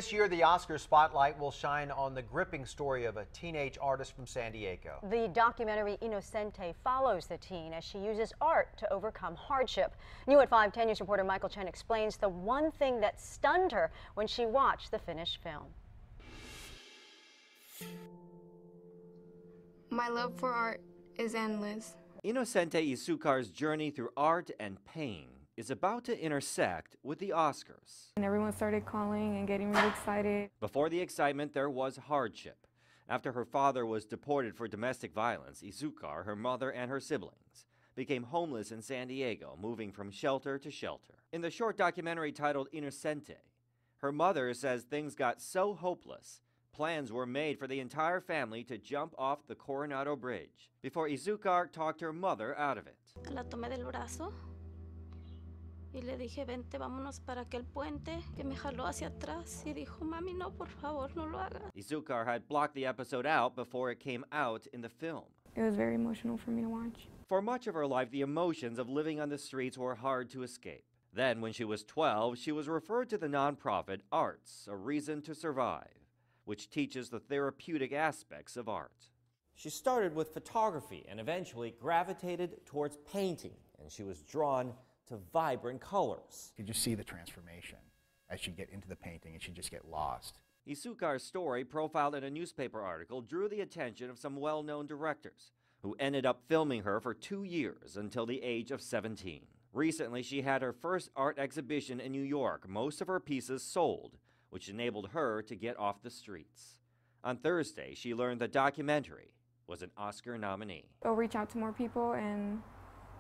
This year, the Oscar spotlight will shine on the gripping story of a teenage artist from San Diego. The documentary Inocente follows the teen as she uses art to overcome hardship. New at 5, 10 News reporter Michael Chen explains the one thing that stunned her when she watched the finished film. My love for art is endless. Inocente Izucar's journey through art and pain is about to intersect with the Oscars. And everyone started calling and getting really excited. Before the excitement, there was hardship. After her father was deported for domestic violence, Izucar, her mother, and her siblings became homeless in San Diego, moving from shelter to shelter. In the short documentary titled Inocente, her mother says things got so hopeless, plans were made for the entire family to jump off the Coronado Bridge before Izucar talked her mother out of it. La tomé del brazo y le dije, vente, vámonos para aquel puente, que me jaló hacia atrás y dijo, mami, no, por favor, no lo hagas. Izucar had blocked the episode out before it came out in the film. It was very emotional for me to watch. For much of her life, the emotions of living on the streets were hard to escape. Then, when she was 12, she was referred to the nonprofit Arts, A Reason to Survive, which teaches the therapeutic aspects of art. She started with photography and eventually gravitated towards painting, and she was drawn to vibrant colors. You just see the transformation as you get into the painting and you just get lost. Izucar's story, profiled in a newspaper article, drew the attention of some well-known directors who ended up filming her for 2 years until the age of 17. Recently, she had her first art exhibition in New York. Most of her pieces sold, which enabled her to get off the streets. On Thursday, she learned the documentary was an Oscar nominee. It'll reach out to more people and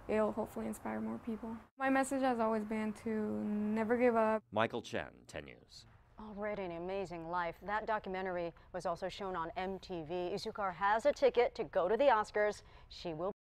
it'll hopefully inspire more people. My message has always been to never give up. Michael Chen, 10 News. Already an amazing life. That documentary was also shown on MTV. Izucar has a ticket to go to the Oscars. She will.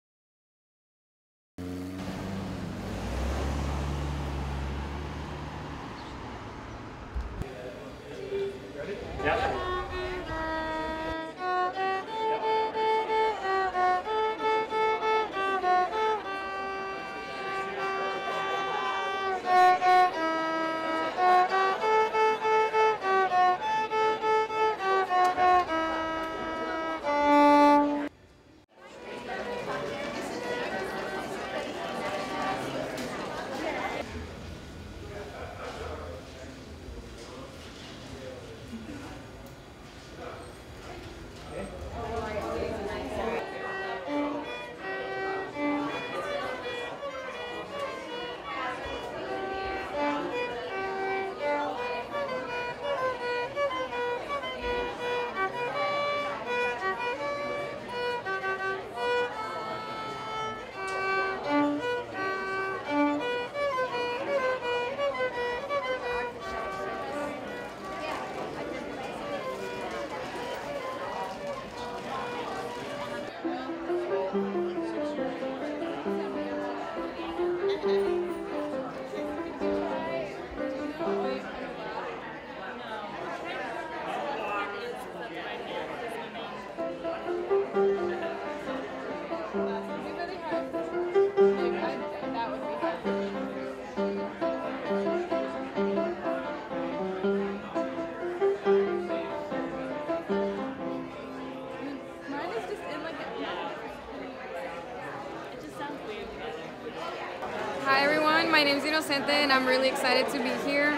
Hi everyone, my name is Inocente and I'm really excited to be here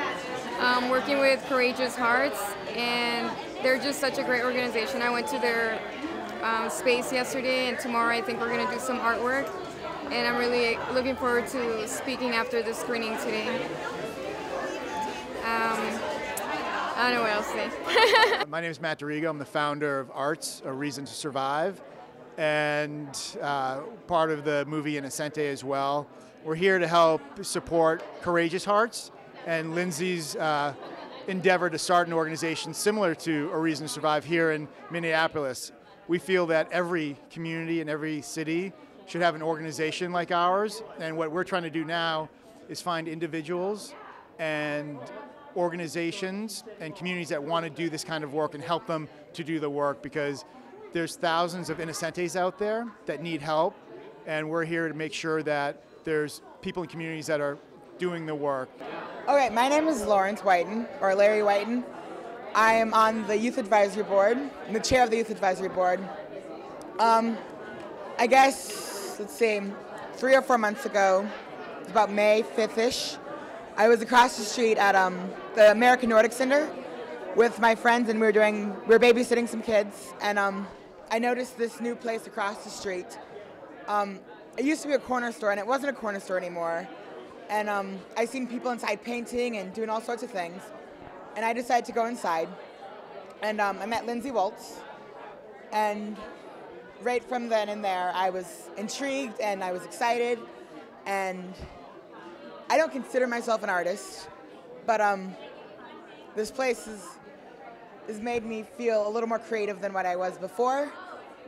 working with Courageous Hearts, and they're just such a great organization. I went to their space yesterday, and tomorrow I think we're going to do some artwork, and I'm really looking forward to speaking after the screening today. I don't know what else to say. My name is Matt Dorigo. I'm the founder of Arts, A Reason to Survive, and part of the movie Inocente as well. We're here to help support Courageous Hearts and Lindsay's endeavor to start an organization similar to A Reason to Survive here in Minneapolis. We feel that every community and every city should have an organization like ours, and what we're trying to do now is find individuals and organizations and communities that want to do this kind of work and help them to do the work, because there's thousands of Inocentes out there that need help, and we're here to make sure that there's people in communities that are doing the work. Okay, my name is Lawrence Whiten, or Larry Whiten, I am on the Youth Advisory Board. I'm the chair of the Youth Advisory Board. I guess, let's see, 3 or 4 months ago, it was about May 5th-ish, I was across the street at the American Nordic Center with my friends, and we were babysitting some kids, and I noticed this new place across the street. It used to be a corner store, and it wasn't a corner store anymore. And I seen people inside painting and doing all sorts of things. And I decided to go inside. And I met Lindsay Waltz. And right from then and there, I was intrigued and I was excited. And I don't consider myself an artist, but this place has made me feel a little more creative than what I was before.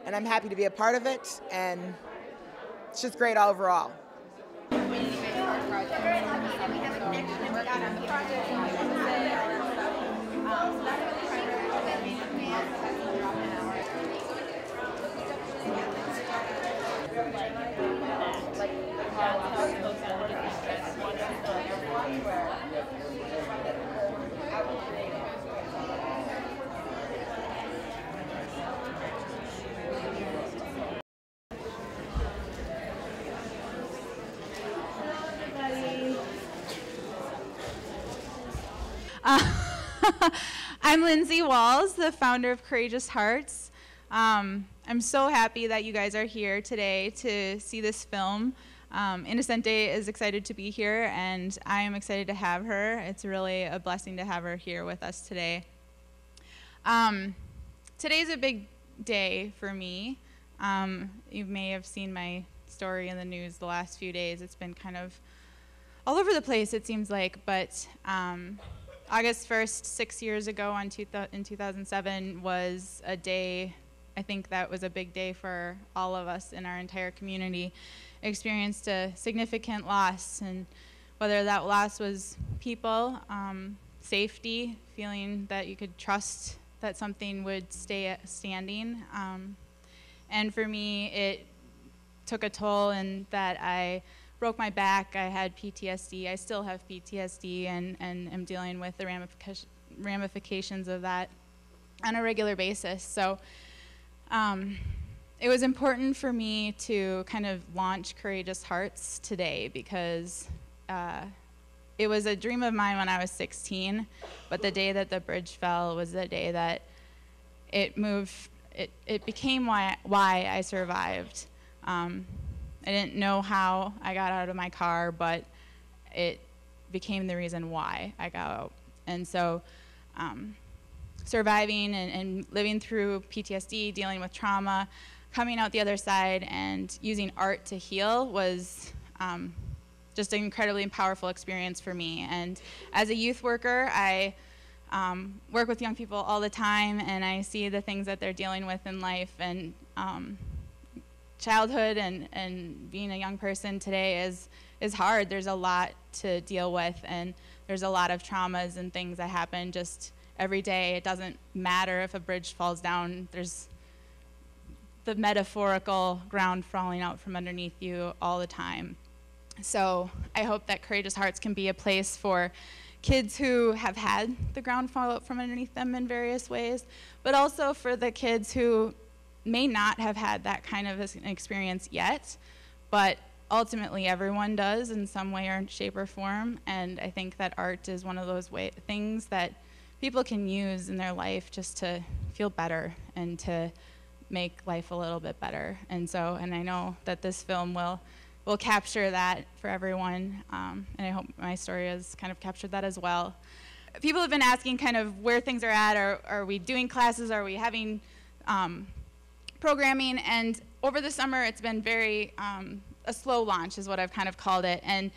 And I'm happy to be a part of it. And it's just great overall. I'm Lindsay Walls, the founder of Courageous Hearts. I'm so happy that you guys are here today to see this film. Inocente is excited to be here, and I am excited to have her. It's really a blessing to have her here with us today. Today's a big day for me. You may have seen my story in the news the last few days. It's been kind of all over the place, it seems like, but August 1st, 6 years ago in 2007 was a day, I think that was a big day for all of us in our entire community. Experienced a significant loss, and whether that loss was people, safety, feeling that you could trust that something would stay standing. And for me, it took a toll in that I broke my back. I had PTSD. I still have PTSD, and am dealing with the ramifications of that on a regular basis. So it was important for me to kind of launch Courageous Hearts today, because it was a dream of mine when I was 16, but the day that the bridge fell was the day that it became why I survived. I didn't know how I got out of my car, but it became the reason why I got out. And so surviving and living through PTSD, dealing with trauma, coming out the other side and using art to heal was just an incredibly powerful experience for me. And as a youth worker, I work with young people all the time, and I see the things that they're dealing with in life. And childhood and being a young person today is hard. There's a lot to deal with, and there's a lot of traumas and things that happen just every day. It doesn't matter if a bridge falls down. There's the metaphorical ground falling out from underneath you all the time. So I hope that Courageous Hearts can be a place for kids who have had the ground fall out from underneath them in various ways, but also for the kids who may not have had that kind of an experience yet, but ultimately everyone does in some way or shape or form. And I think that art is one of those things that people can use in their life just to feel better and to make life a little bit better. And I know that this film will capture that for everyone, and I hope my story has kind of captured that as well. People have been asking kind of where things are at. Are we doing classes? Are we having programming? And over the summer, it's been very a slow launch is what I've kind of called it. And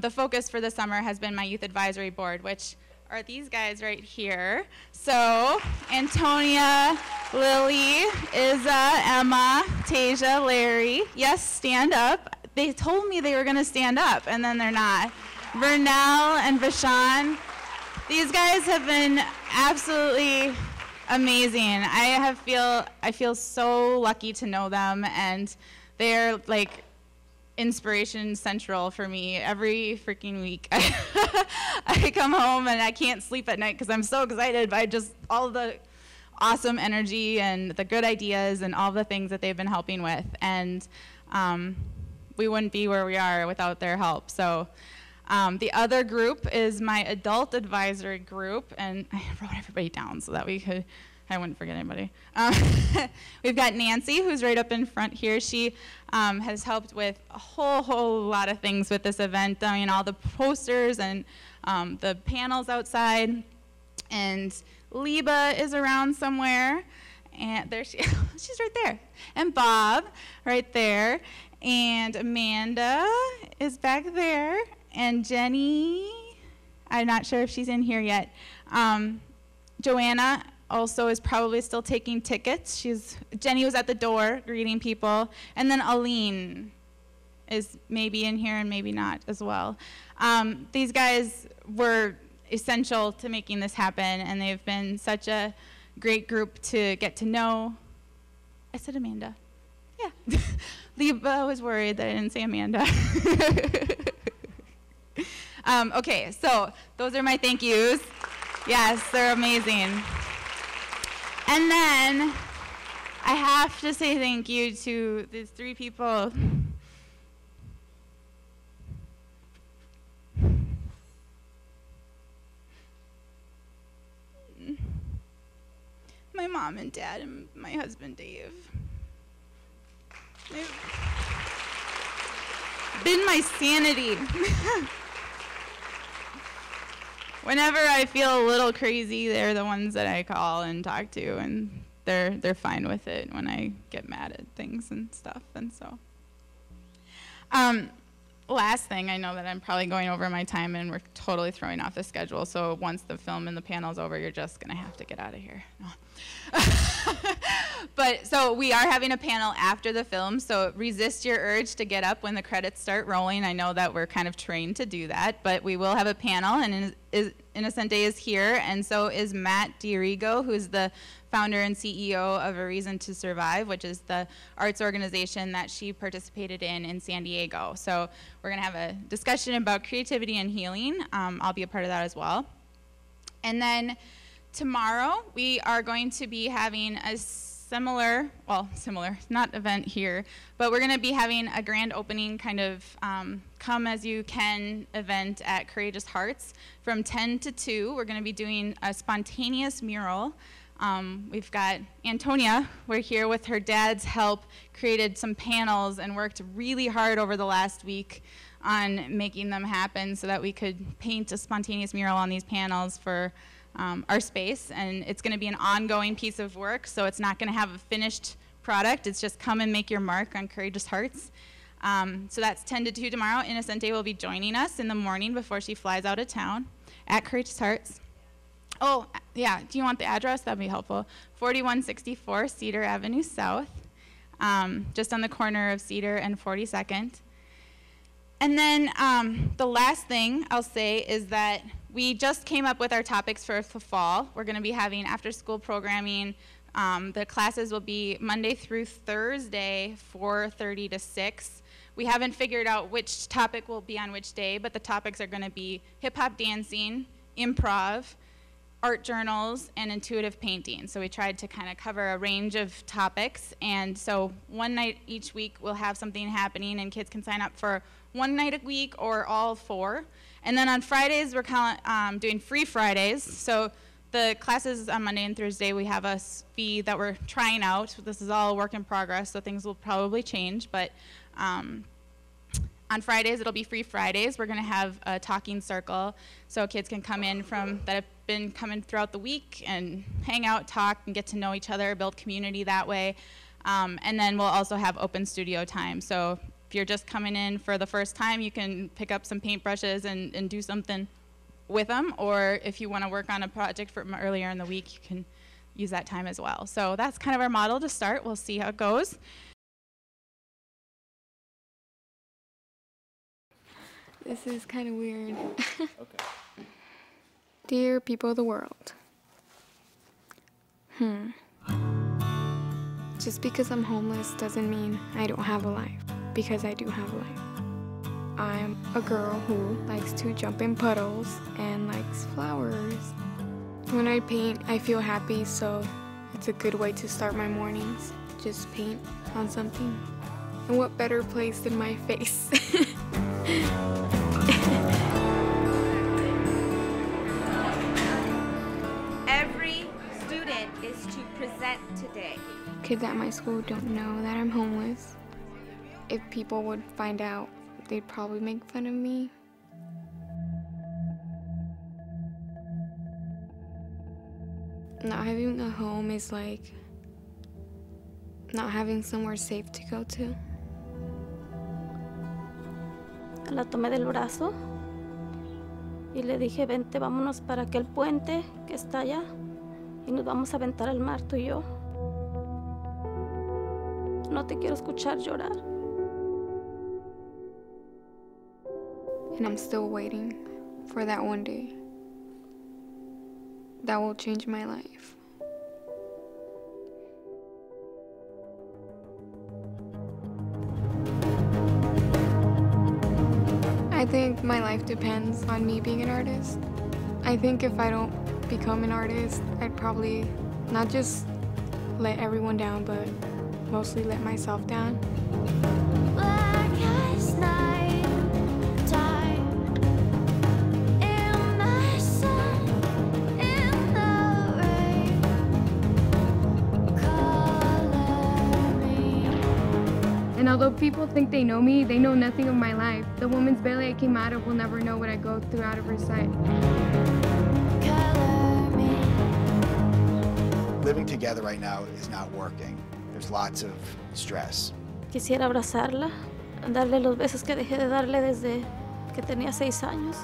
the focus for the summer has been my Youth Advisory Board, which are these guys right here. So Antonia, Lily, Izza, Emma, Tasia, Larry. Yes, stand up. They told me they were going to stand up, and then they're not. Vernell and Vashon. These guys have been absolutely amazing. I feel so lucky to know them, and they're like inspiration central for me every freaking week. I come home and I can't sleep at night because I'm so excited by just all the awesome energy and the good ideas and all the things that they've been helping with. And we wouldn't be where we are without their help. So the other group is my adult advisory group, and I wrote everybody down so that I wouldn't forget anybody. We've got Nancy, who's right up in front here. She has helped with a whole lot of things with this event. I mean, all the posters and the panels outside. And Liba is around somewhere. And there she's right there. And Bob, right there. And Amanda is back there. And Jenny, I'm not sure if she's in here yet. Joanna also is probably still taking tickets. Jenny was at the door greeting people. And then Aline is maybe in here and maybe not as well. These guys were essential to making this happen, and they've been such a great group to get to know. I said Amanda. Yeah. Liba was worried that I didn't say Amanda. Okay, so those are my thank yous. Yes, they're amazing. And then I have to say thank you to these three people. My mom and dad and my husband Dave. They've been my sanity. Whenever I feel a little crazy, they're the ones that I call and talk to, and they're fine with it when I get mad at things and stuff. And so, last thing, I know that I'm probably going over my time and we're totally throwing off the schedule. So once the film and the panel's over, you're just gonna have to get out of here. No. But so we are having a panel after the film, so resist your urge to get up when the credits start rolling. I know that we're kind of trained to do that, but we will have a panel, and Inocente is here, and so is Matt D'Arigo, who's the founder and CEO of A Reason to Survive, which is the arts organization that she participated in San Diego. So we're gonna have a discussion about creativity and healing. I'll be a part of that as well. And then tomorrow, we are going to be having a similar, not event here, but we're gonna be having a grand opening kind of come as you can event at Courageous Hearts from 10 to 2. We're gonna be doing a spontaneous mural. We've got Antonia, we're here with her dad's help, created some panels and worked really hard over the last week on making them happen so that we could paint a spontaneous mural on these panels for our space, and it's going to be an ongoing piece of work, so it's not going to have a finished product. It's just come and make your mark on Courageous Hearts. So that's 10 to 2 tomorrow. Inocente will be joining us in the morning before she flies out of town at Courageous Hearts. Oh, yeah, do you want the address? That'd be helpful. 4164 Cedar Avenue South, just on the corner of Cedar and 42nd. And then the last thing I'll say is that we just came up with our topics for the fall. We're going to be having after-school programming. The classes will be Monday through Thursday, 4:30 to 6. We haven't figured out which topic will be on which day, but the topics are going to be hip-hop dancing, improv, art journals, and intuitive painting. So we tried to kind of cover a range of topics. And so one night each week we'll have something happening, and kids can sign up for one night a week or all 4. And then on Fridays, we're doing free Fridays. So the classes on Monday and Thursday, we have a fee that we're trying out. This is all a work in progress, so things will probably change. But on Fridays, it'll be free Fridays. We're going to have a talking circle, so kids can come in that have been coming throughout the week and hang out, talk, and get to know each other, build community that way. And then we'll also have open studio time. So if you're just coming in for the first time, you can pick up some paintbrushes and do something with them. Or if you want to work on a project from earlier in the week, you can use that time as well. So that's kind of our model to start. We'll see how it goes. This is kind of weird. Okay. Dear people of the world. Just because I'm homeless doesn't mean I don't have a life. because I do have life. I'm a girl who likes to jump in puddles and likes flowers. When I paint, I feel happy, so it's a good way to start my mornings. Just paint on something. And what better place than my face? Every student is to present today. Kids at my school don't know that I'm homeless. If people would find out, they'd probably make fun of me. Not having a home is like not having somewhere safe to go to. La tomé del brazo y le dije, vente, vámonos para aquel puente que está allá y nos vamos a aventar al mar, tú y yo. No te quiero escuchar llorar. And I'm still waiting for that one day that will change my life. I think my life depends on me being an artist. I think if I don't become an artist, I'd probably not just let everyone down, but mostly let myself down. And although people think they know me, they know nothing of my life. The woman's belly I came out of will never know what I go through out of her sight. Living together right now is not working. There's lots of stress. Quisiera abrazarla, darle los besos que dejé de darle desde que tenía 6 años.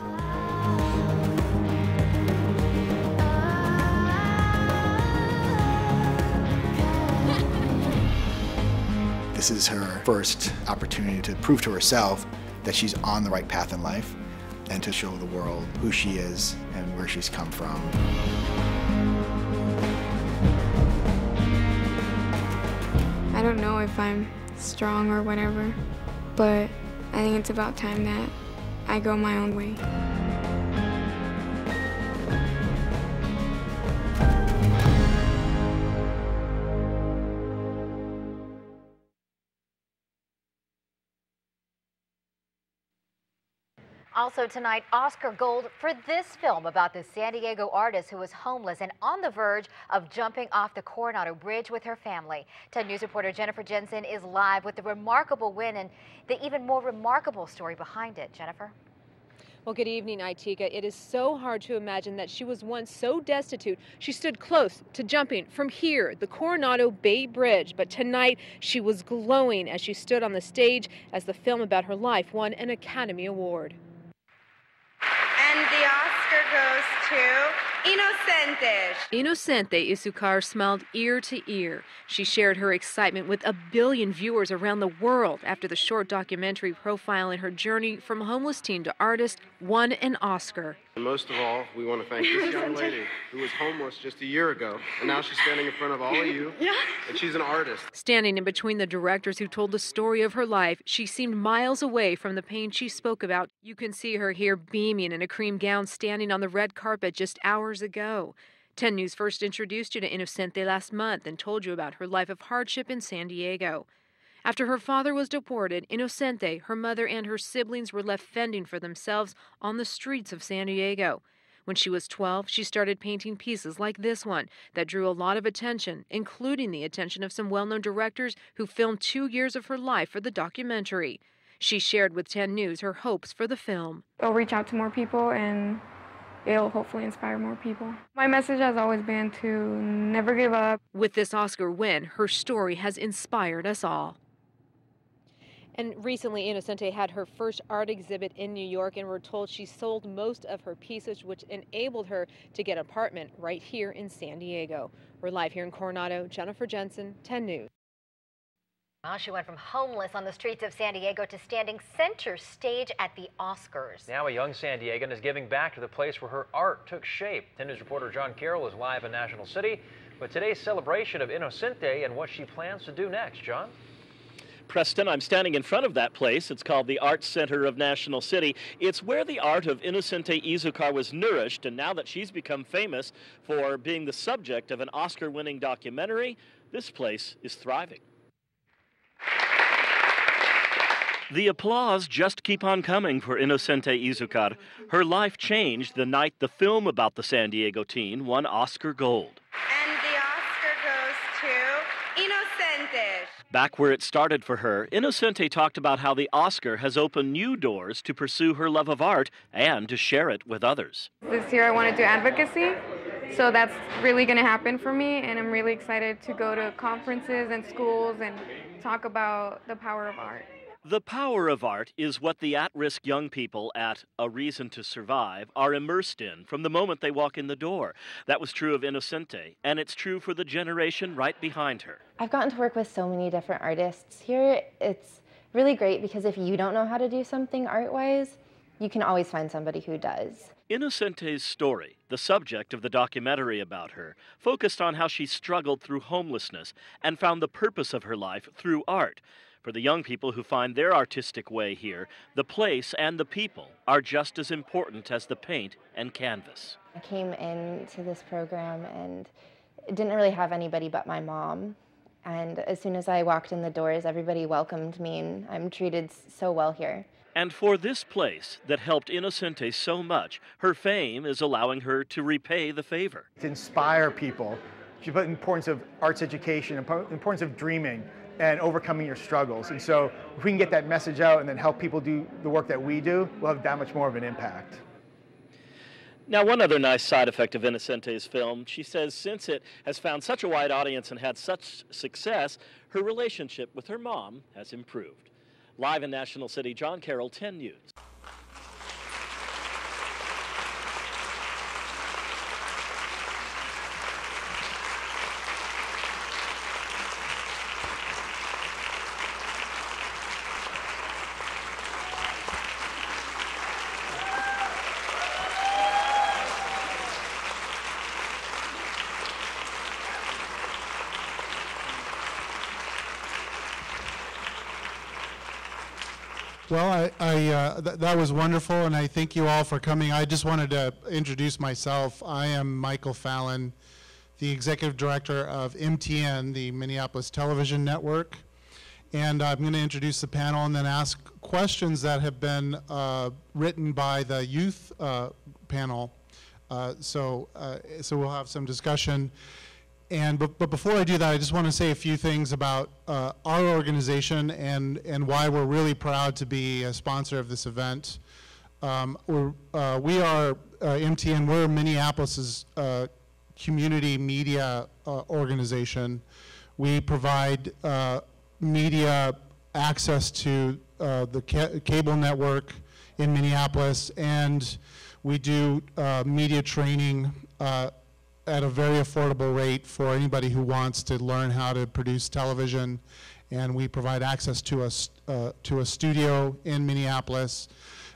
This is her first opportunity to prove to herself that she's on the right path in life and to show the world who she is and where she's come from. I don't know if I'm strong or whatever, but I think it's about time that I go my own way. Also tonight, Oscar Gold for this film about the San Diego artist who was homeless and on the verge of jumping off the Coronado Bridge with her family. 10 News reporter Jennifer Jensen is live with the remarkable win and the even more remarkable story behind it. Jennifer? Well, good evening, Itika. It is so hard to imagine that she was once so destitute. She stood close to jumping from here, the Coronado Bay Bridge. But tonight, she was glowing as she stood on the stage as the film about her life won an Academy Award. And the Oscar goes to Inocente. Inocente Isucar smiled ear to ear. She shared her excitement with 1 billion viewers around the world after the short documentary profiling her journey from homeless teen to artist won an Oscar. And most of all, we want to thank this young lady who was homeless just a year ago, and now she's standing in front of all of you, and she's an artist. Standing in between the directors who told the story of her life, she seemed miles away from the pain she spoke about. You can see her here beaming in a cream gown standing on the red carpet just hours ago. 10 News first introduced you to Inocente last month and told you about her life of hardship in San Diego. After her father was deported, Inocente, her mother, and her siblings were left fending for themselves on the streets of San Diego. When she was 12, she started painting pieces like this one that drew a lot of attention, including the attention of some well-known directors who filmed 2 years of her life for the documentary. She shared with 10 News her hopes for the film. It'll reach out to more people and it'll hopefully inspire more people. My message has always been to never give up. With this Oscar win, her story has inspired us all. And recently, Inocente had her first art exhibit in New York, and we're told she sold most of her pieces, which enabled her to get an apartment right here in San Diego. We're live here in Coronado. Jennifer Jensen, 10 News. Well, she went from homeless on the streets of San Diego to standing center stage at the Oscars. Now a young San Diegan is giving back to the place where her art took shape. 10 News reporter John Carroll is live in National City with today's celebration of Inocente and what she plans to do next. John? Preston. I'm standing in front of that place. It's called the Arts Center of National City. It's where the art of Inocente Izúcar was nourished, and now that she's become famous for being the subject of an Oscar-winning documentary, this place is thriving. The applause just keep on coming for Inocente Izúcar. Her life changed the night the film about the San Diego teen won Oscar Gold. And the Oscar goes to Inocente. Back where it started for her, Inocente talked about how the Oscar has opened new doors to pursue her love of art and to share it with others. This year I want to do advocacy, so that's really going to happen for me, and I'm really excited to go to conferences and schools and talk about the power of art. The power of art is what the at-risk young people at A Reason to Survive are immersed in from the moment they walk in the door. That was true of Inocente, and it's true for the generation right behind her. I've gotten to work with so many different artists here. It's really great because if you don't know how to do something art-wise, you can always find somebody who does. Inocente's story, the subject of the documentary about her, focused on how she struggled through homelessness and found the purpose of her life through art. For the young people who find their artistic way here, the place and the people are just as important as the paint and canvas. I came into this program and didn't really have anybody but my mom. And as soon as I walked in the doors, everybody welcomed me, and I'm treated so well here. And for this place that helped Inocente so much, her fame is allowing her to repay the favor. To inspire people, the importance of arts education, the importance of dreaming, and overcoming your struggles. And so if we can get that message out and then help people do the work that we do, we'll have that much more of an impact. Now, one other nice side effect of Inocente's film, she says since it has found such a wide audience and had such success, her relationship with her mom has improved. Live in National City, John Carroll, 10 News. Well, that was wonderful, and I thank you all for coming. I just wanted to introduce myself. I am Michael Fallon, the Executive Director of MTN, the Minneapolis Television Network. And I'm going to introduce the panel and then ask questions that have been written by the youth panel. So we'll have some discussion. But before I do that, I just want to say a few things about our organization and why we're really proud to be a sponsor of this event. We are MTN. We're Minneapolis's community media organization. We provide media access to the cable network in Minneapolis, and we do media training at a very affordable rate for anybody who wants to learn how to produce television, and we provide access to a studio in Minneapolis.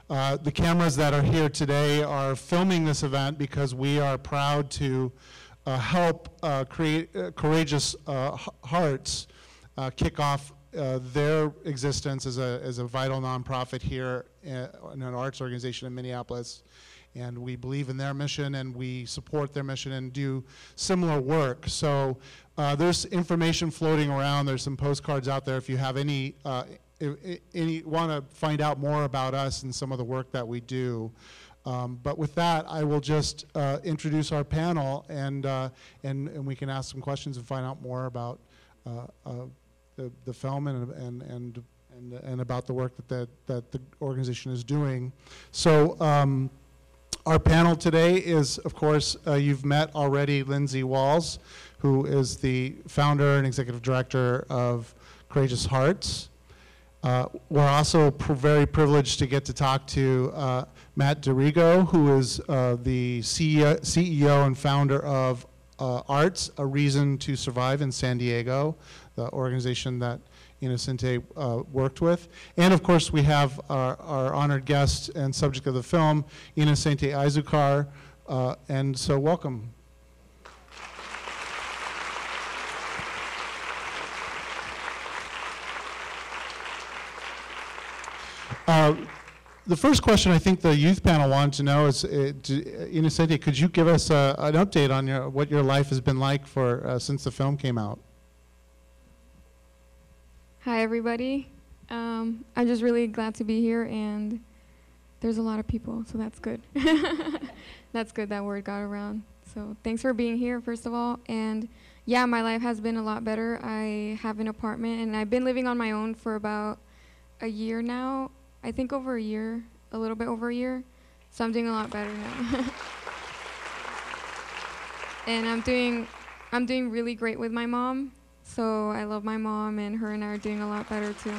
The cameras that are here today are filming this event because we are proud to help create Courageous Hearts kick off their existence as a vital nonprofit here in an arts organization in Minneapolis. And we believe in their mission, and we support their mission and do similar work. So there's information floating around. There's some postcards out there if you have any want to find out more about us and some of the work that we do. But with that, I will just introduce our panel, and we can ask some questions and find out more about the film and about the work that the organization is doing. So. Our panel today is, of course, you've met already Lindsay Walls, who is the founder and executive director of Courageous Hearts. We're also very privileged to get to talk to Matt Dorigo, who is the CEO and founder of Arts, A Reason to Survive in San Diego, the organization that Inocente worked with. And of course we have our honored guest and subject of the film, Inocente Izúcar, and so welcome. The first question I think the youth panel wanted to know is, Inocente, could you give us an update on what your life has been like for since the film came out? Hi, everybody. I'm just really glad to be here, and there's a lot of people, so that's good. That's good that word got around. So thanks for being here, first of all. And yeah, my life has been a lot better. I have an apartment, and I've been living on my own for about a year now. I think over a year, a little bit over a year. So I'm doing a lot better now. And I'm doing really great with my mom. So I love my mom, and her and I are doing a lot better too.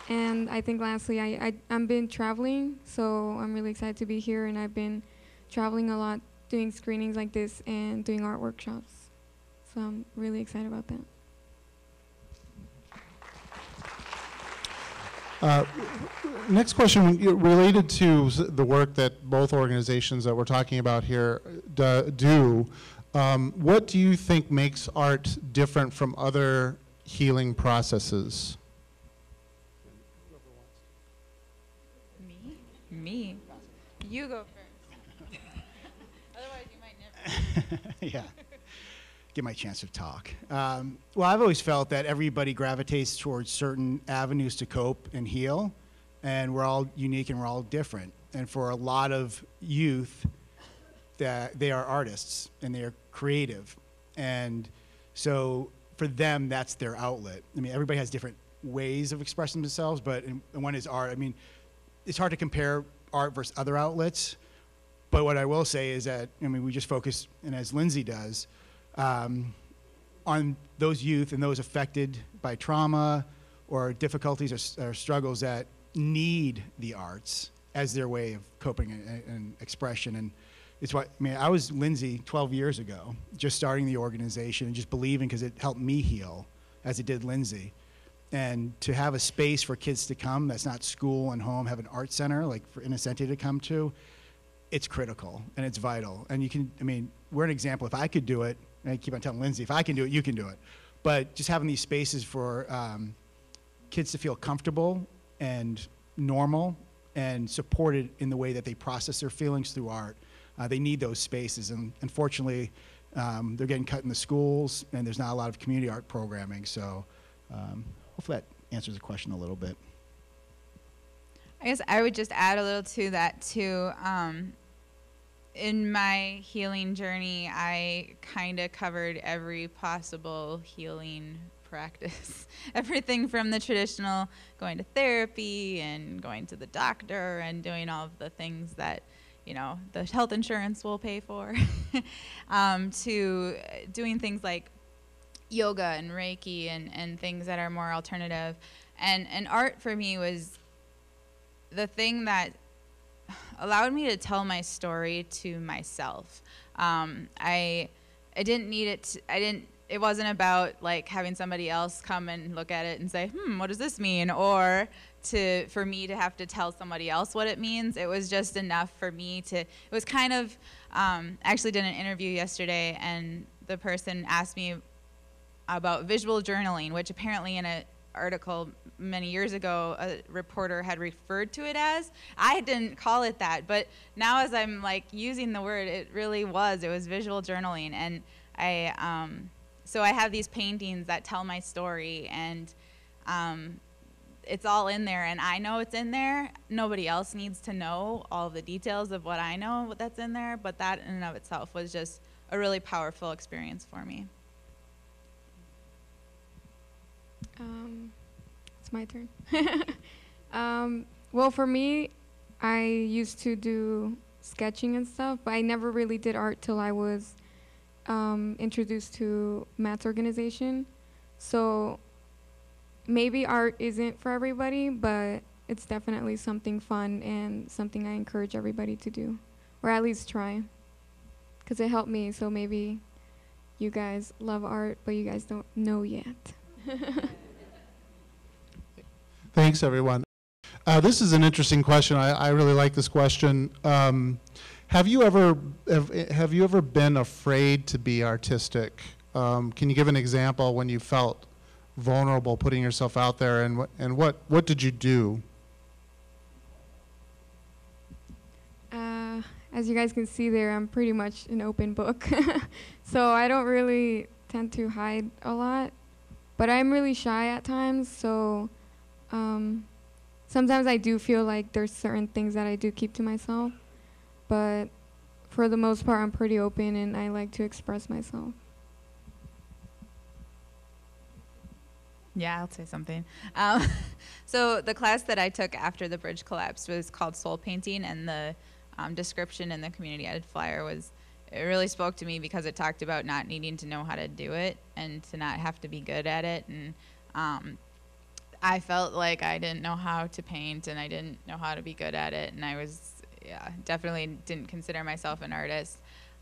And I think lastly, I've been traveling, so I'm really excited to be here, and I've been traveling a lot, doing screenings like this and doing art workshops. So I'm really excited about that. Next question related to the work that both organizations that we're talking about here do. What do you think makes art different from other healing processes? Me? You go first. Otherwise you might never. Yeah. Get my chance to talk. Well, I've always felt that everybody gravitates towards certain avenues to cope and heal, and we're all unique and we're all different. And for a lot of youth, that they are artists and they are creative, and so for them that's their outlet. I mean, everybody has different ways of expressing themselves, but and one is art. I mean, it's hard to compare art versus other outlets, but what I will say is that, I mean, we just focus, and as Lindsay does, on those youth and those affected by trauma or difficulties or struggles that need the arts as their way of coping and expression. And it's what, I mean, I was Lindsay 12 years ago, just starting the organization and just believing, because it helped me heal as it did Lindsay. And to have a space for kids to come that's not school and home, have an art center like for Inocente to come to, it's critical and it's vital. And you can, I mean, we're an example. If I could do it, and I keep on telling Lindsay, if I can do it, you can do it. But just having these spaces for kids to feel comfortable and normal and supported in the way that they process their feelings through art, they need those spaces. And unfortunately, they're getting cut in the schools, and there's not a lot of community art programming. So hopefully that answers the question a little bit. I guess I would just add a little to that too. In my healing journey, I kind of covered every possible healing practice. Everything from the traditional going to therapy and going to the doctor and doing all of the things that, you know, the health insurance will pay for, to doing things like yoga and Reiki and things that are more alternative. And art for me was the thing that allowed me to tell my story to myself. I didn't need it. It wasn't about like having somebody else come and look at it and say, what does this mean? Or for me to have to tell somebody else what it means. It was just enough for me to, it was kind of, I actually did an interview yesterday, and the person asked me about visual journaling, which apparently in an article many years ago a reporter had referred to it as. I didn't call it that, but now as I'm like using the word, it really was. It was visual journaling, and so I have these paintings that tell my story, and it's all in there, and I know it's in there. Nobody else needs to know all the details of what I know that's in there, but that in and of itself was just a really powerful experience for me. It's my turn. Well, for me, I used to do sketching and stuff, but I never really did art till I was introduced to Matt's organization. So maybe art isn't for everybody, but it's definitely something fun and something I encourage everybody to do, or at least try, because it helped me. So maybe you guys love art, but you guys don't know yet. Thanks, everyone. This is an interesting question. I really like this question. Have you ever been afraid to be artistic? Can you give an example when you felt vulnerable, putting yourself out there, and what did you do? As you guys can see there, I'm pretty much an open book. So I don't really tend to hide a lot, but I'm really shy at times, so sometimes I do feel like there's certain things that I do keep to myself, but for the most part, I'm pretty open and I like to express myself. Yeah, I'll say something. So the class that I took after the bridge collapsed was called Soul Painting, and the description in the community edit flyer it really spoke to me because it talked about not needing to know how to do it and to not have to be good at it. And I felt like I didn't know how to paint and I didn't know how to be good at it, and I definitely didn't consider myself an artist.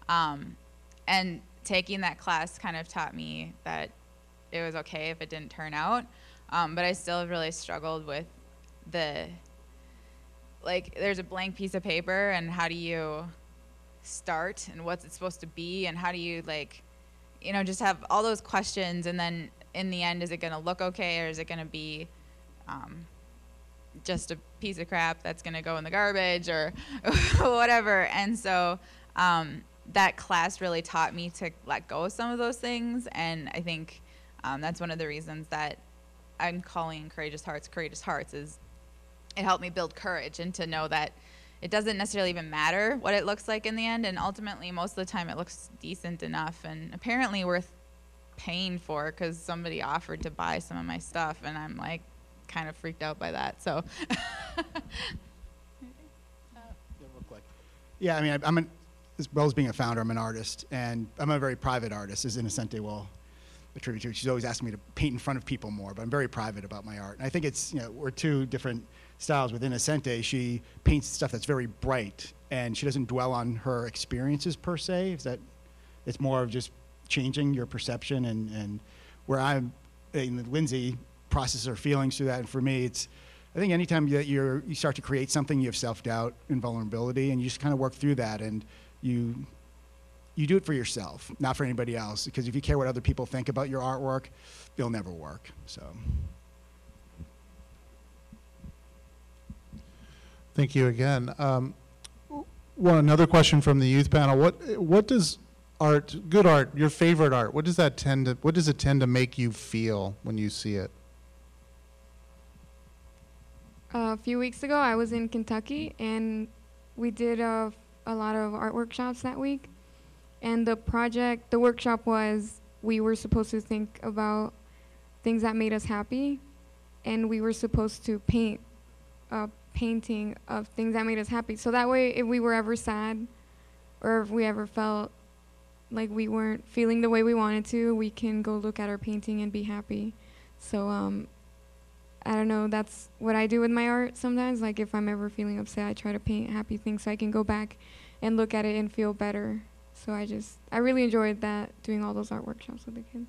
And taking that class kind of taught me that it was okay if it didn't turn out, but I still really struggled with there's a blank piece of paper, and how do you start, and what's it supposed to be, and how do you just have all those questions, and then in the end, is it going to look okay, or is it going to be just a piece of crap that's going to go in the garbage or whatever. And so that class really taught me to let go of some of those things, and I think that's one of the reasons that I'm calling Courageous Hearts is it helped me build courage and to know that it doesn't necessarily even matter what it looks like in the end, and ultimately most of the time it looks decent enough and apparently worth paying for, because somebody offered to buy some of my stuff and I'm like kind of freaked out by that. So yeah, I mean, as well as being a founder, I'm an artist, and I'm a very private artist, as Inocente will attribute to. She's always asking me to paint in front of people more, but I'm very private about my art. And I think it's, we're two different styles. With Inocente, she paints stuff that's very bright, and she doesn't dwell on her experiences per se. It's more of just changing your perception, and where Lindsay processes her feelings through that. And for me, I think anytime that you start to create something, you have self-doubt and vulnerability, and you just kind of work through that, and you do it for yourself, not for anybody else, because if you care what other people think about your artwork, it'll never work. So thank you again. Another question from the youth panel. What does good art, your favorite art, what does it tend to make you feel when you see it? A few weeks ago, I was in Kentucky, and we did a lot of art workshops that week. And the workshop was, we were supposed to think about things that made us happy, and we were supposed to paint a painting of things that made us happy. So that way, if we were ever sad, or if we ever felt like we weren't feeling the way we wanted to, we can go look at our painting and be happy. So I don't know, that's what I do with my art sometimes. Like if I'm ever feeling upset, I try to paint happy things so I can go back and look at it and feel better. So I really enjoyed that, doing all those art workshops with the kids.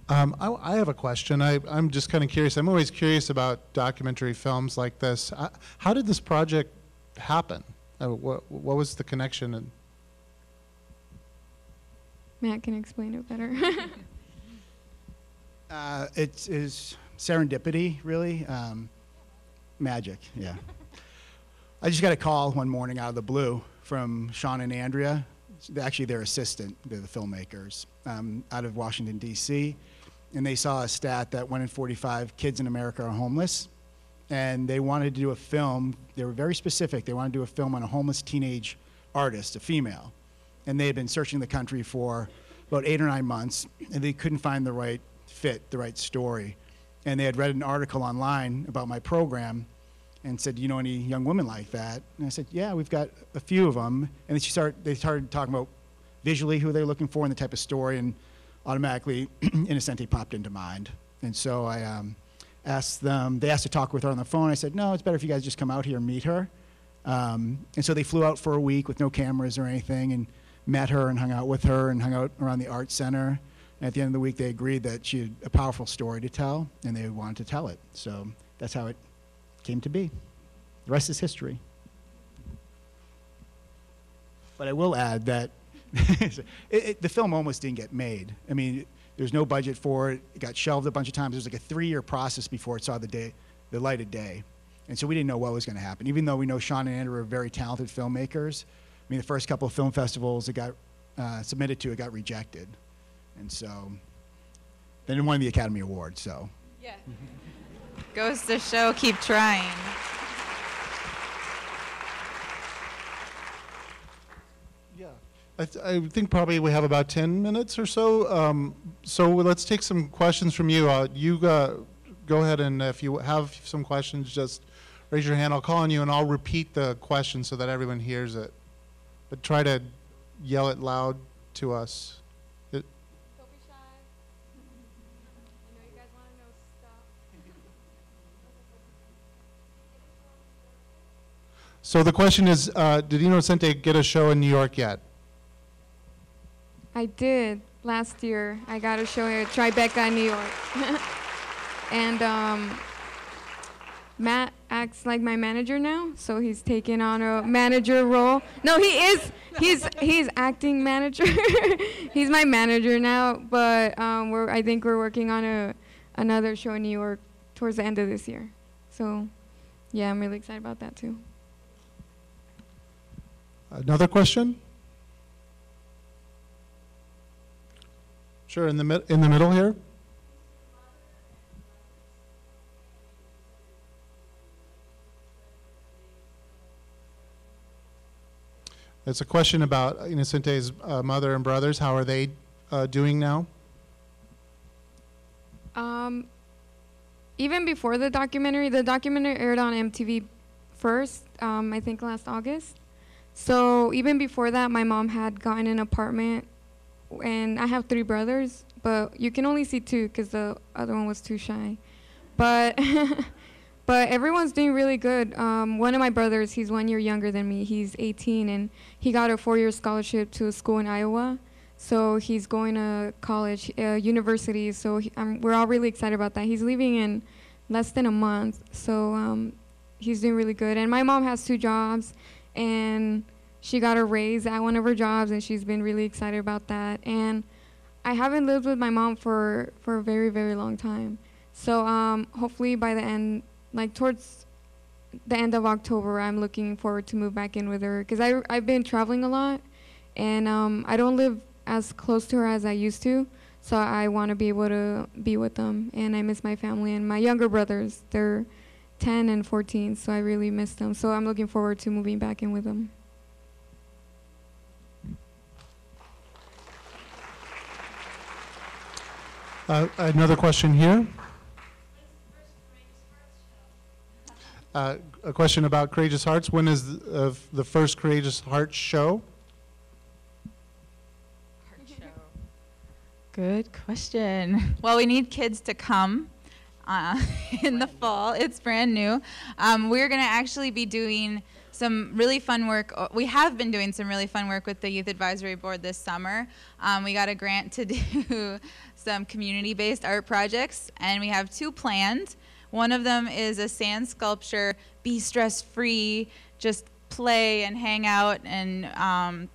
I have a question. I'm just kind of curious. I'm always curious about documentary films like this. How did this project happen? What was the connection? And Matt can explain it better. It is serendipity, really. Magic, yeah. I just got a call one morning out of the blue from Sean and Andrea. Actually, their assistant, they're the filmmakers, out of Washington, D.C. And they saw a stat that 1 in 45 kids in America are homeless. And they wanted to do a film. They were very specific. They wanted to do a film on a homeless teenage artist, a female. And they had been searching the country for about 8 or 9 months, and they couldn't find the right fit, the right story. And they had read an article online about my program and said, "Do you know any young women like that?" And I said, "Yeah, we've got a few of them." And then they started talking about visually who they're looking for and the type of story, and automatically Inocente popped into mind. And so I asked them, they asked to talk with her on the phone. I said, "No, it's better if you guys just come out here and meet her." And so they flew out for a week with no cameras or anything and met her and hung out with her and hung out around the art center. And at the end of the week, they agreed that she had a powerful story to tell, and they wanted to tell it. So that's how it came to be. The rest is history. But I will add that The film almost didn't get made. I mean, there's no budget for it. It got shelved a bunch of times. It was like a 3-year process before it saw the light of day. And so we didn't know what was going to happen. Even though we know Sean and Andrew are very talented filmmakers, I mean, the first couple of film festivals it got submitted to, it got rejected. And so they didn't win the Academy Award, so. Yeah. Goes to show, keep trying. Yeah. I think probably we have about 10 minutes or so. So let's take some questions from you. You go ahead, and if you have some questions, just raise your hand. I'll call on you, and I'll repeat the question so that everyone hears it. But try to yell it loud to us. Don't be shy. I know you guys want to know stuff. So the question is, did Inocente get a show in New York yet? I did last year. I got a show at Tribeca in New York. And Matt acts like my manager now, so he's taking on a manager role. No, he is. He's acting manager. He's my manager now, but I think we're working on another show in New York towards the end of this year. So, yeah, I'm really excited about that too. Another question? Sure, in the middle here. It's a question about Inocente's mother and brothers. How are they doing now? Even before the documentary aired on MTV first, I think last August. So even before that, my mom had gotten an apartment, and I have 3 brothers, but you can only see 2 because the other one was too shy. But but everyone's doing really good. One of my brothers, he's 1 year younger than me. He's 18, and he got a 4-year scholarship to a school in Iowa. So he's going to college, university. So we're all really excited about that. He's leaving in less than a month. So he's doing really good. And my mom has 2 jobs, and she got a raise at one of her jobs, and she's been really excited about that. And I haven't lived with my mom for a very, very long time. So hopefully by the end, like towards the end of October, I'm looking forward to move back in with her, because I've been traveling a lot, and I don't live as close to her as I used to. So I want to be able to be with them, and I miss my family and my younger brothers. They're 10 and 14, so I really miss them. So I'm looking forward to moving back in with them. Another question here. A question about Courageous Hearts. When is the first Courageous Hearts show? Good question. Well, we need kids to come in the fall. It's brand new. We're going to actually be doing some really fun work. We have been doing some really fun work with the Youth Advisory Board this summer. We got a grant to do some community-based art projects, and we have 2 planned. One of them is a sand sculpture, be stress-free, just play and hang out, and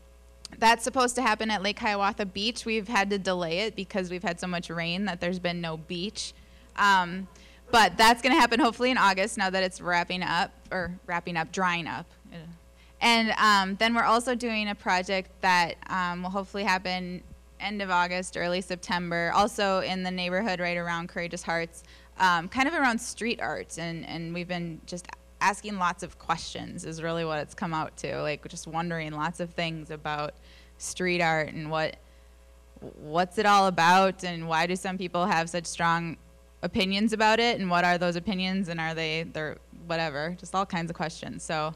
that's supposed to happen at Lake Hiawatha Beach. We've had to delay it because we've had so much rain that there's been no beach. But that's going to happen hopefully in August, now that it's drying up. And then we're also doing a project that will hopefully happen end of August, early September, also in the neighborhood right around Courageous Hearts, kind of around street art. And we've been just asking lots of questions is really what it's come out to, like just wondering lots of things about street art and what's it all about, and why do some people have such strong opinions about it, and what are those opinions, and are they're whatever, just all kinds of questions. So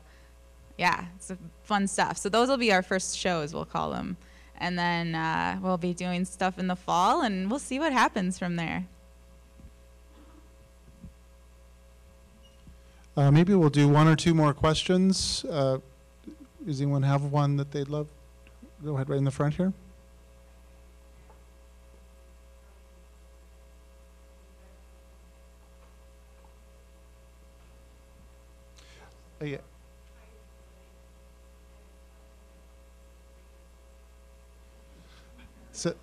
yeah, it's fun stuff. So those will be our first shows, we'll call them, and then we'll be doing stuff in the fall, and we'll see what happens from there. Maybe we'll do 1 or 2 more questions. Does anyone have one that they'd love? Go ahead, right in the front here. Yeah.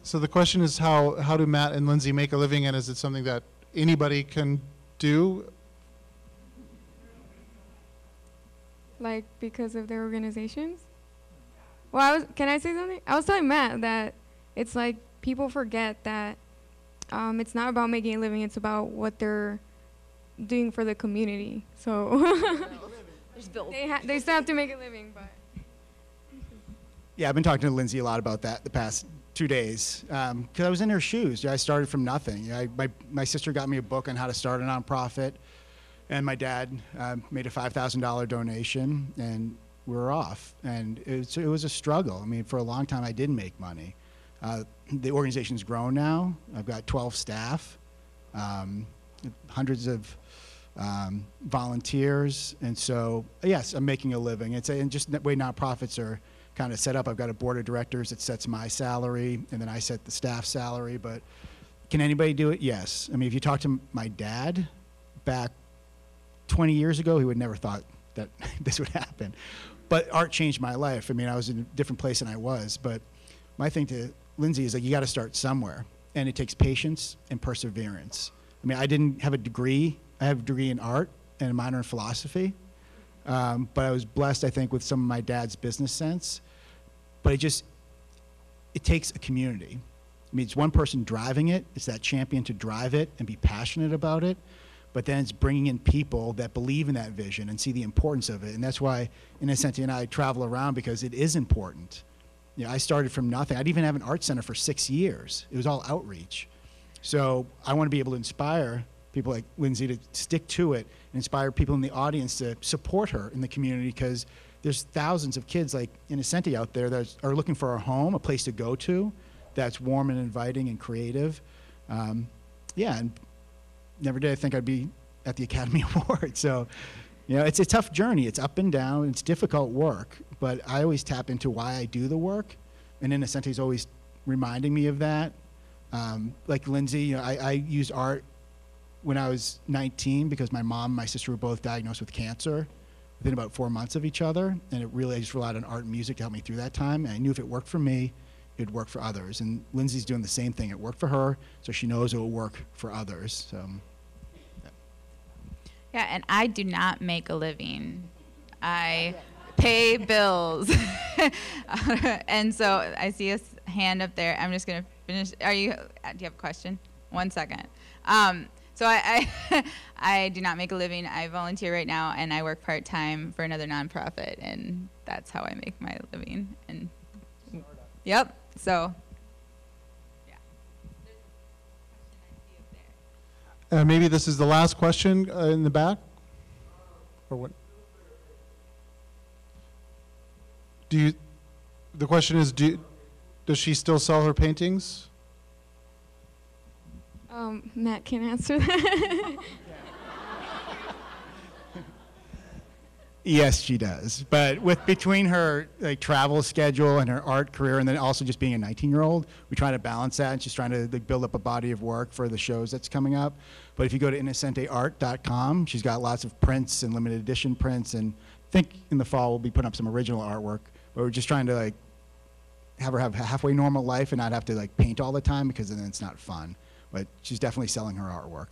So the question is how do Matt and Lindsay make a living, and is it something that anybody can do? Like because of their organizations? Well, can I say something? I was telling Matt that it's like people forget that it's not about making a living, it's about what they're doing for the community. So they still have to make a living, but. Yeah, I've been talking to Lindsay a lot about that the past 2 days because I was in her shoes. I started from nothing. My sister got me a book on how to start a nonprofit, and my dad made a $5,000 donation, and we were off. And it was a struggle. I mean, for a long time, I didn't make money. The organization's grown now. I've got 12 staff, hundreds of volunteers, and so yes, I'm making a living. And just the way nonprofits are kind of set up, I've got a board of directors that sets my salary, and then I set the staff salary. But can anybody do it? Yes. I mean, if you talk to my dad back 20 years ago, he would never thought that this would happen. But art changed my life. I mean, I was in a different place than I was. But my thing to Lindsay is like, you got to start somewhere, and it takes patience and perseverance. I mean, I didn't have a degree. I have a degree in art and a minor in philosophy. But I was blessed, I think, with some of my dad's business sense. But it takes a community. I mean, it's one person driving it. It's that champion to drive it and be passionate about it. But then it's bringing in people that believe in that vision and see the importance of it. And that's why Inocente and I travel around, because it is important. You know, I started from nothing. I didn't even have an art center for 6 years. It was all outreach. So I want to be able to inspire people like Lindsay to stick to it and inspire people in the audience to support her in the community, because there's thousands of kids like Inocente out there that are looking for a home, a place to go to that's warm and inviting and creative. Yeah, and never did I think I'd be at the Academy Award. So, you know, it's a tough journey. It's up and down. It's difficult work, but I always tap into why I do the work, and Inocente's always reminding me of that. Like Lindsay, you know, I used art when I was 19 because my mom and my sister were both diagnosed with cancer within about 4 months of each other, and I just relied on art and music to help me through that time. And I knew if it worked for me, it'd work for others. And Lindsay's doing the same thing. It worked for her, so she knows it will work for others. So. Yeah, and I do not make a living. I pay bills. And so I see a hand up there. I'm just going to finish. Do you have a question? 1 second. So I do not make a living. I volunteer right now, and I work part-time for another nonprofit, and that's how I make my living. And yep, so yeah. Maybe this is the last question in the back, or what? The question is, does she still sell her paintings? Matt can answer that. Yes, she does. But between her travel schedule and her art career, and then also just being a 19-year-old, we try to balance that. And she's trying to build up a body of work for the shows that's coming up. But if you go to InocenteArt.com, she's got lots of prints and limited edition prints. And I think in the fall we'll be putting up some original artwork. But we're just trying to have her have a halfway normal life and not have to paint all the time, because then it's not fun. But she's definitely selling her artwork.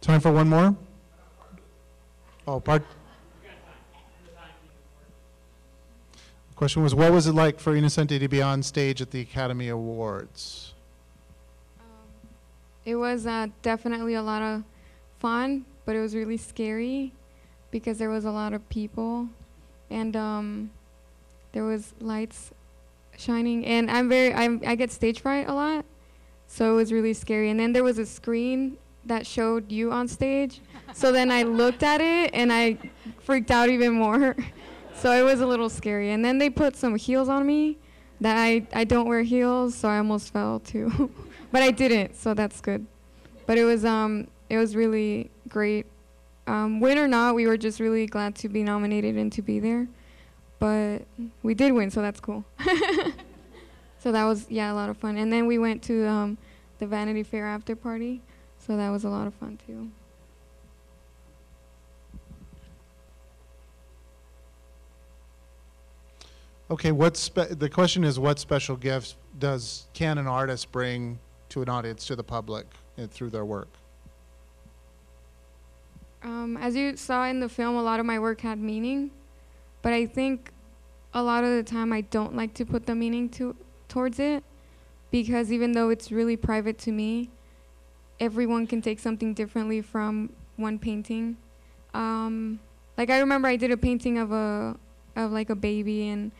Time for one more? Oh, The question was, what was it like for Inocente to be on stage at the Academy Awards? It was definitely a lot of fun, but it was really scary because there was a lot of people, and there was lights shining, and I get stage fright a lot, so it was really scary. And then there was a screen that showed you on stage, so then I looked at it and I freaked out even more. So it was a little scary. And then they put some heels on me that I don't wear heels, so I almost fell too. But I didn't, so that's good. But it was really great. Win or not, we were just really glad to be nominated and to be there. But we did win, so that's cool. So that was, yeah, a lot of fun. And then we went to the Vanity Fair after party, so that was a lot of fun too. Okay, the question is, what special gifts can an artist bring to an audience, to the public, through their work? As you saw in the film, a lot of my work had meaning, but I think a lot of the time I don't like to put the meaning towards it, because even though it's really private to me, everyone can take something differently from one painting. Like I remember I did a painting of like a baby, and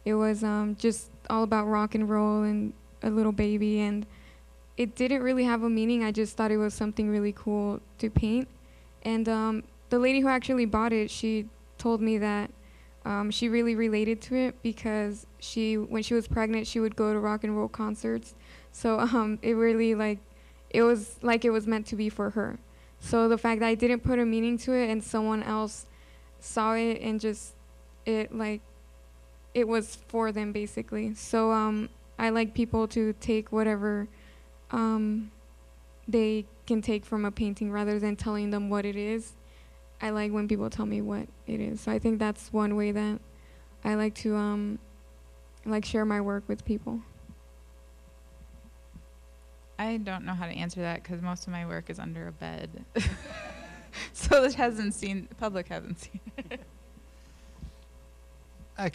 it was just all about rock and roll and a little baby, and it didn't really have a meaning. I just thought it was something really cool to paint. And the lady who actually bought it, she told me that she really related to it because when she was pregnant, she would go to rock and roll concerts. So it really it was meant to be for her. So the fact that I didn't put a meaning to it and someone else saw it and just it was for them basically. So I like people to take whatever they can take from a painting rather than telling them what it is. I like when people tell me what it is. So I think that's one way that I like to share my work with people. I don't know how to answer that because most of my work is under a bed. So the public hasn't seen it. I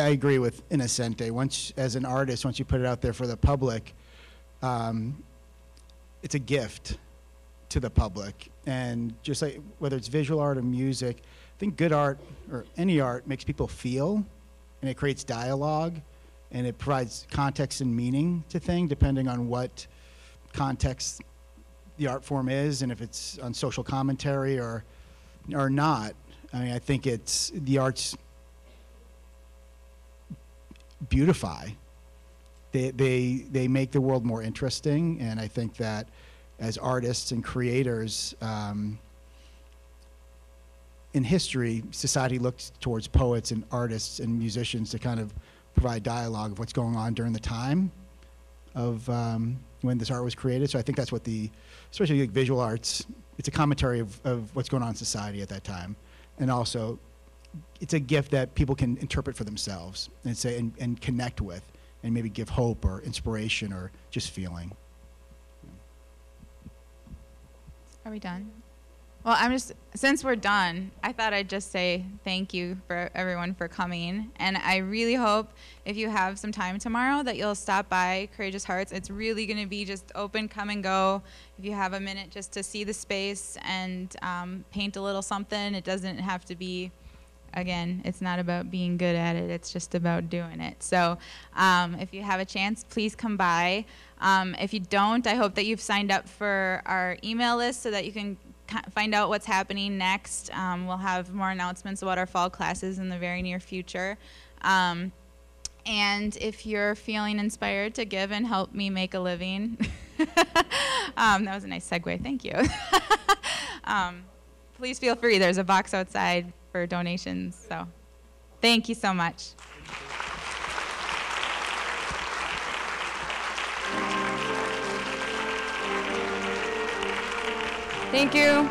agree with Inocente. As an artist, once you put it out there for the public, it's a gift to the public. And just like whether it's visual art or music, I think good art or any art makes people feel, and it creates dialogue, and it provides context and meaning to things depending on what context the art form is, and if it's on social commentary or not. I mean, I think the arts beautify. They make the world more interesting, and I think that as artists and creators, in history, society looked towards poets and artists and musicians to kind of provide dialogue of what's going on during the time of when this art was created. So I think that's what especially like visual arts, it's a commentary of what's going on in society at that time. And also, it's a gift that people can interpret for themselves and say and connect with, and maybe give hope or inspiration or just feeling. Are we done? Well, since we're done, I thought I'd just say thank you for everyone for coming. And I really hope if you have some time tomorrow that you'll stop by Courageous Hearts. It's really going to be just open, come and go. If you have a minute just to see the space and paint a little something, it doesn't have to be, again, it's not about being good at it. It's just about doing it. So if you have a chance, please come by. If you don't, I hope that you've signed up for our email list so that you can find out what's happening next. We'll have more announcements about our fall classes in the very near future. And if you're feeling inspired to give and help me make a living, that was a nice segue, thank you. Please feel free, there's a box outside for donations. So thank you so much. Thank you.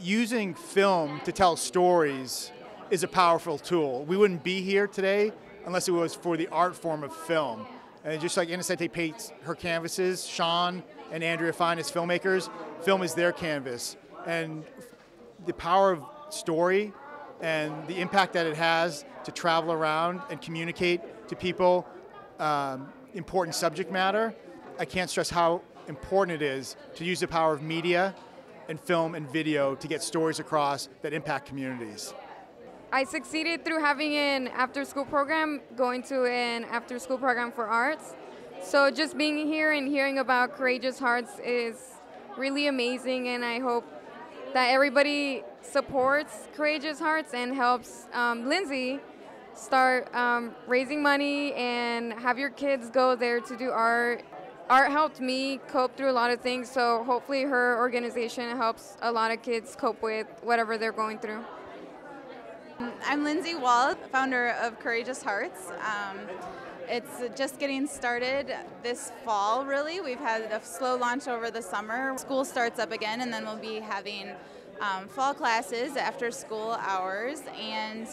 using film to tell stories is a powerful tool. We wouldn't be here today unless it was for the art form of film. And just like Inocente paints her canvases, Sean and Andrea Fine as filmmakers, film is their canvas. And the power of story and the impact that it has to travel around and communicate to people important subject matter, I can't stress how important it is to use the power of media and film and video to get stories across that impact communities. I succeeded through having an after-school program, going to an after-school program for arts. So just being here and hearing about Courageous Hearts is really amazing, and I hope that everybody supports Courageous Hearts and helps Lindsay start raising money and have your kids go there to do art. Art helped me cope through a lot of things, so hopefully her organization helps a lot of kids cope with whatever they're going through. I'm Lindsay Wall, founder of Courageous Hearts. It's just getting started this fall, really. We've had a slow launch over the summer. School starts up again, and then we'll be having fall classes after school hours, and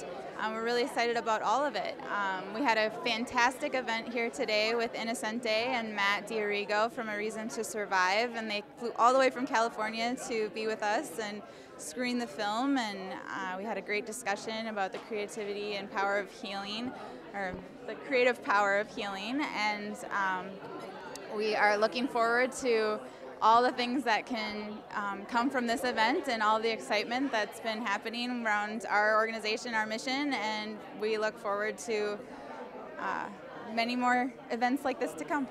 we're really excited about all of it. We had a fantastic event here today with Inocente and Matt Diarigo from A Reason to Survive, and they flew all the way from California to be with us and screen the film, and we had a great discussion about the creativity and power of healing, or the creative power of healing, and we are looking forward to all the things that can come from this event and all the excitement that's been happening around our organization, our mission, and we look forward to many more events like this to come.